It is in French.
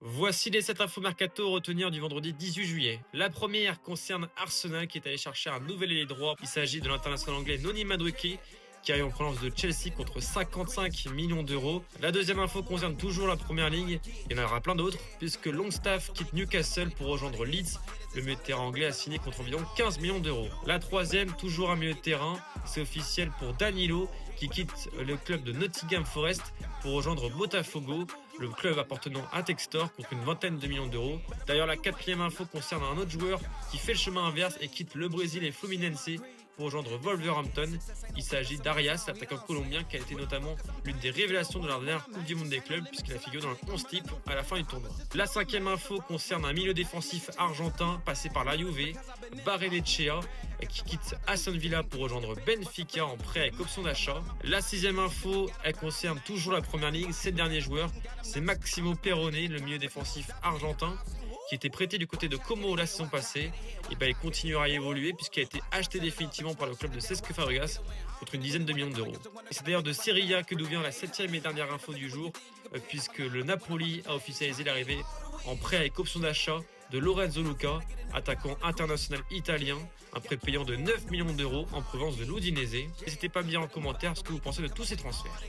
Voici les 7 infos mercato à retenir du vendredi 18 juillet. La première concerne Arsenal qui est allé chercher un nouvel ailier droit. Il s'agit de l'international anglais Noni Madueke qui arrive en provenance de Chelsea contre 55 millions d'euros. La deuxième info concerne toujours la première ligue. Il y en aura plein d'autres puisque Longstaff quitte Newcastle pour rejoindre Leeds. Le milieu de terrain anglais a signé contre environ 15 millions d'euros. La troisième, toujours un milieu de terrain, c'est officiel pour Danilo qui quitte le club de Nottingham Forest pour rejoindre Botafogo, le club appartenant à Textor, contre une vingtaine de millions d'euros. D'ailleurs, la quatrième info concerne un autre joueur qui fait le chemin inverse et quitte le Brésil et Fluminense pour rejoindre Wolverhampton. Il s'agit d'Arias, l'attaquant colombien qui a été notamment l'une des révélations de la dernière Coupe du Monde des clubs puisqu'il a figuré dans le 11 type à la fin du tournoi. La cinquième info concerne un milieu défensif argentin passé par la Juve, Barrenechea, qui quitte Aston Villa pour rejoindre Benfica en prêt avec option d'achat. La sixième info, elle concerne toujours la première ligue. Ces derniers joueurs, c'est Maximo Perrone, le milieu défensif argentin, qui était prêté du côté de Como la saison passée. Et ben, il continuera à évoluer puisqu'il a été acheté définitivement par le club de Cesc Fabregas contre une dizaine de millions d'euros. Et c'est d'ailleurs de Serie A que nous vient la septième et dernière info du jour, puisque le Napoli a officialisé l'arrivée en prêt avec option d'achat de Lorenzo Luca, attaquant international italien, un prêt payant de 9 millions d'euros en provenance de l'Udinese. N'hésitez pas à me dire en commentaire ce que vous pensez de tous ces transferts.